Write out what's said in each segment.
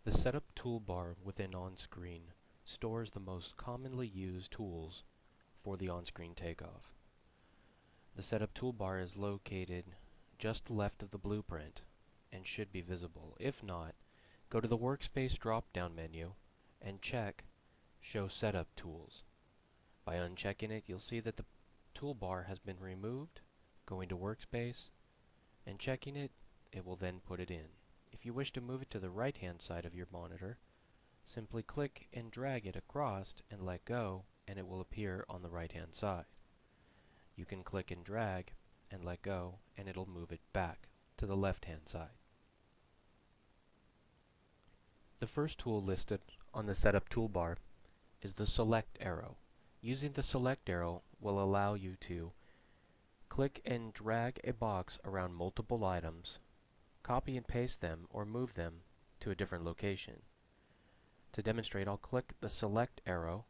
The Setup toolbar within On-Screen stores the most commonly used tools for the on-screen takeoff. The Setup toolbar is located just left of the blueprint and should be visible. If not, go to the Workspace drop-down menu and check Show Setup Tools. By unchecking it, you'll see that the toolbar has been removed. Going to Workspace and checking it, it will then put it in. If you wish to move it to the right-hand side of your monitor, simply click and drag it across and let go, and it will appear on the right-hand side. You can click and drag and let go, and it'll move it back to the left-hand side. The first tool listed on the Setup toolbar is the Select arrow. Using the Select arrow will allow you to click and drag a box around multiple items, copy and paste them, or move them to a different location. To demonstrate, I'll click the Select arrow,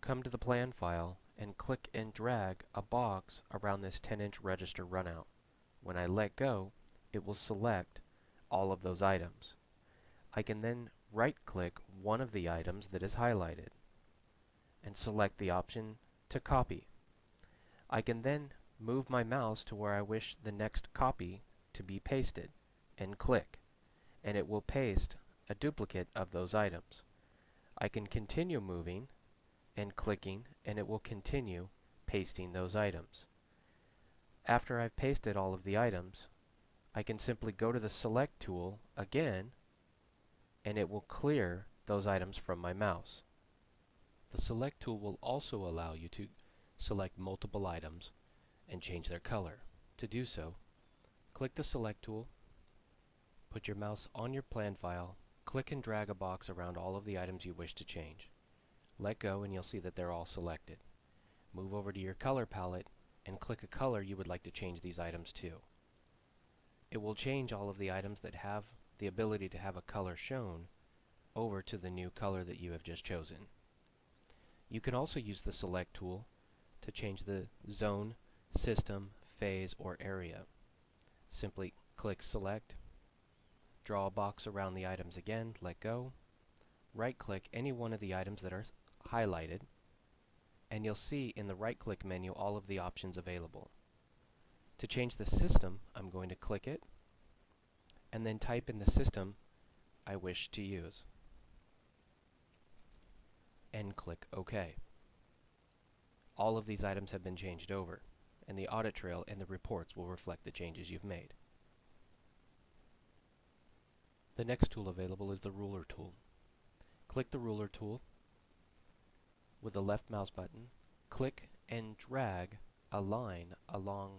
come to the plan file, and click and drag a box around this 10-inch register runout. When I let go, it will select all of those items. I can then right-click one of the items that is highlighted and select the option to copy. I can then move my mouse to where I wish the next copy to be pasted and click, and it will paste a duplicate of those items. I can continue moving and clicking, and it will continue pasting those items. After I've pasted all of the items, I can simply go to the Select tool again, and it will clear those items from my mouse. The Select tool will also allow you to select multiple items and change their color. To do so, click the Select tool, put your mouse on your plan file, click and drag a box around all of the items you wish to change. Let go and you'll see that they're all selected. Move over to your color palette and click a color you would like to change these items to. It will change all of the items that have the ability to have a color shown over to the new color that you have just chosen. You can also use the Select tool to change the zone, system, phase, or area. Simply click Select, draw a box around the items again, let go, right-click any one of the items that are highlighted, and you'll see in the right-click menu all of the options available. To change the system, I'm going to click it, and then type in the system I wish to use, and click OK. All of these items have been changed over, and the audit trail and the reports will reflect the changes you've made. The next tool available is the Ruler tool. Click the Ruler tool with the left mouse button, click and drag a line along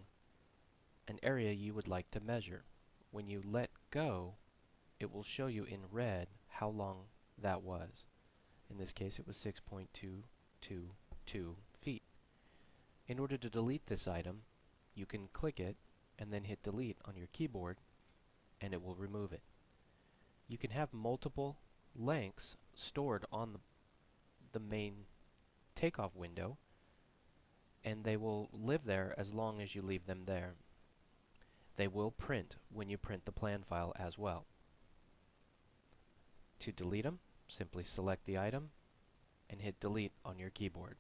an area you would like to measure. When you let go, it will show you in red how long that was. In this case, it was 6.222 feet. In order to delete this item, you can click it and then hit delete on your keyboard, and it will remove it. You can have multiple lengths stored on the main takeoff window, and they will live there as long as you leave them there. They will print when you print the plan file as well. To delete them, simply select the item and hit delete on your keyboard.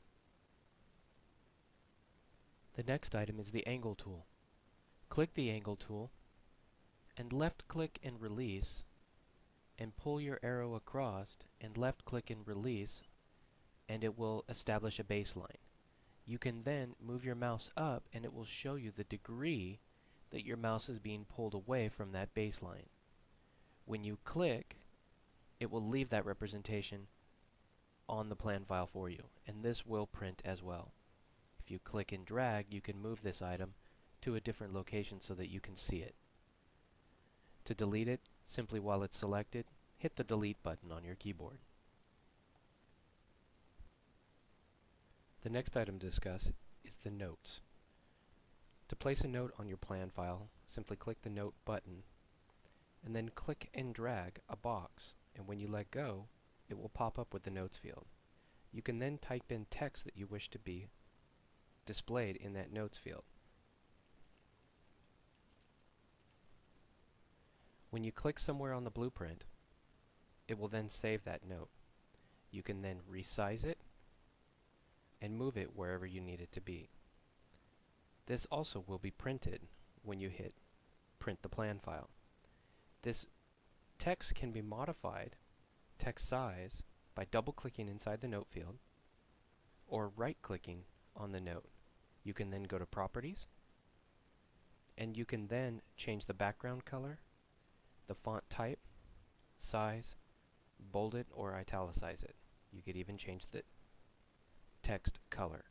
The next item is the Angle tool. Click the Angle tool and left-click and release, and pull your arrow across and left-click and release, and it will establish a baseline. You can then move your mouse up and it will show you the degree that your mouse is being pulled away from that baseline. When you click, it will leave that representation on the plan file for you, and this will print as well. If you click and drag, you can move this item to a different location so that you can see it. To delete it, simply while it's selected, hit the delete button on your keyboard. The next item to discuss is the notes. To place a note on your plan file, simply click the Note button, and then click and drag a box, and when you let go, it will pop up with the Notes field. You can then type in text that you wish to be displayed in that Notes field. When you click somewhere on the blueprint, it will then save that note. You can then resize it and move it wherever you need it to be. This also will be printed when you hit print the plan file. This text can be modified, text size, by double-clicking inside the note field or right-clicking on the note. You can then go to Properties, and you can then change the background color, the font type, size, bold it or italicize it. You could even change the text color.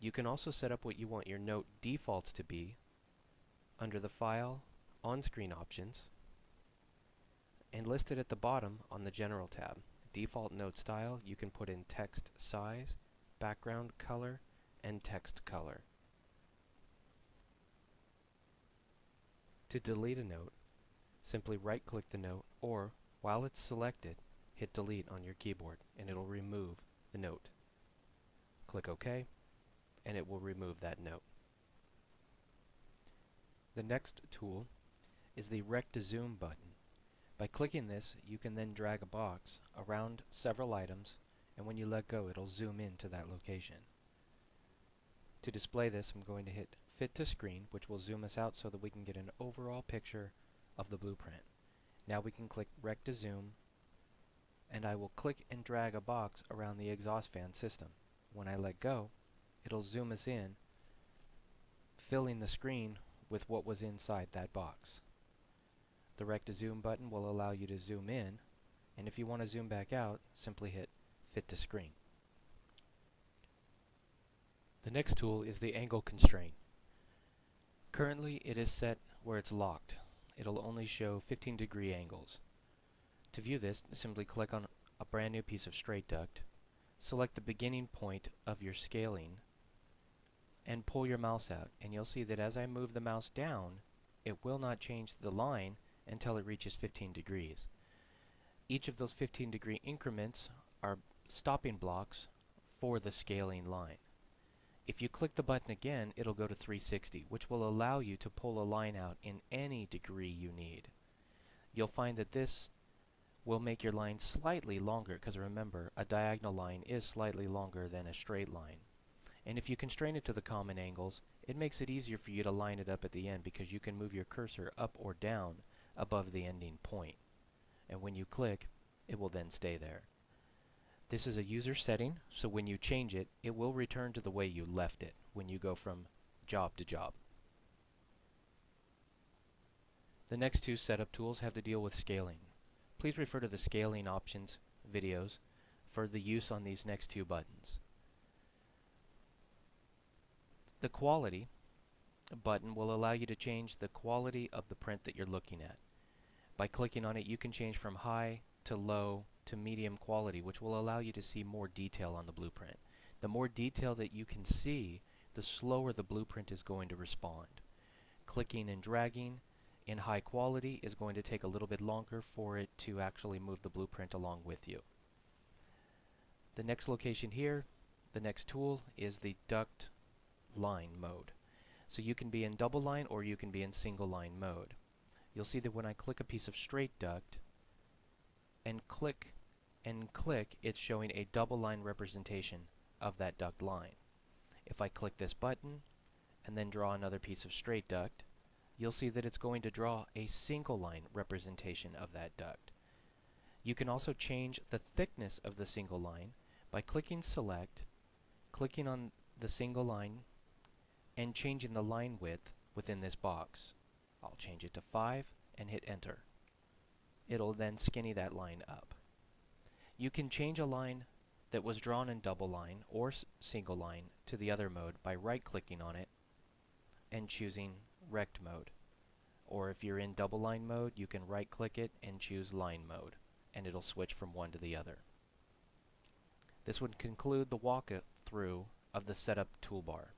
You can also set up what you want your note defaults to be under the File, On-Screen Options, and listed at the bottom on the General tab. Default note style, you can put in text size, background color, and text color. To delete a note, simply right-click the note, or while it's selected, hit delete on your keyboard and it'll remove the note. Click OK and it will remove that note. The next tool is the Rect to Zoom button. By clicking this, you can then drag a box around several items, and when you let go, it'll zoom in to that location. To display this, I'm going to hit Fit to Screen, which will zoom us out so that we can get an overall picture of the blueprint. Now we can click Rect to Zoom, and I will click and drag a box around the exhaust fan system. When I let go, it'll zoom us in, filling the screen with what was inside that box. The Rect to Zoom button will allow you to zoom in, and if you want to zoom back out, simply hit Fit to Screen. The next tool is the Angle Constraint. Currently it is set where it's locked. It'll only show 15-degree angles. To view this, simply click on a brand new piece of straight duct, select the beginning point of your scaling, and pull your mouse out, and you'll see that as I move the mouse down, it will not change the line until it reaches 15 degrees. Each of those 15-degree increments are stopping blocks for the scaling line. If you click the button again, it'll go to 360, which will allow you to pull a line out in any degree you need. You'll find that this will make your line slightly longer, because remember, a diagonal line is slightly longer than a straight line. And if you constrain it to the common angles, it makes it easier for you to line it up at the end, because you can move your cursor up or down above the ending point. And when you click, it will then stay there. This is a user setting, so when you change it, it will return to the way you left it when you go from job to job. The next two setup tools have to deal with scaling. Please refer to the scaling options videos for the use on these next two buttons. The quality button will allow you to change the quality of the print that you're looking at. By clicking on it, you can change from high to low to medium quality, which will allow you to see more detail on the blueprint. The more detail that you can see, the slower the blueprint is going to respond. Clicking and dragging in high quality is going to take a little bit longer for it to actually move the blueprint along with you. The next location here, the next tool, is the Duct line mode. So you can be in double line or you can be in single line mode. You'll see that when I click a piece of straight duct and click, it's showing a double line representation of that duct line. If I click this button and then draw another piece of straight duct, you'll see that it's going to draw a single line representation of that duct. You can also change the thickness of the single line by clicking Select, clicking on the single line, and changing the line width within this box. I'll change it to 5 and hit Enter. It'll then skinny that line up. You can change a line that was drawn in double line or single line to the other mode by right-clicking on it and choosing Rect mode. Or if you're in double line mode, you can right-click it and choose line mode, and it'll switch from one to the other. This would conclude the walkthrough of the setup toolbar.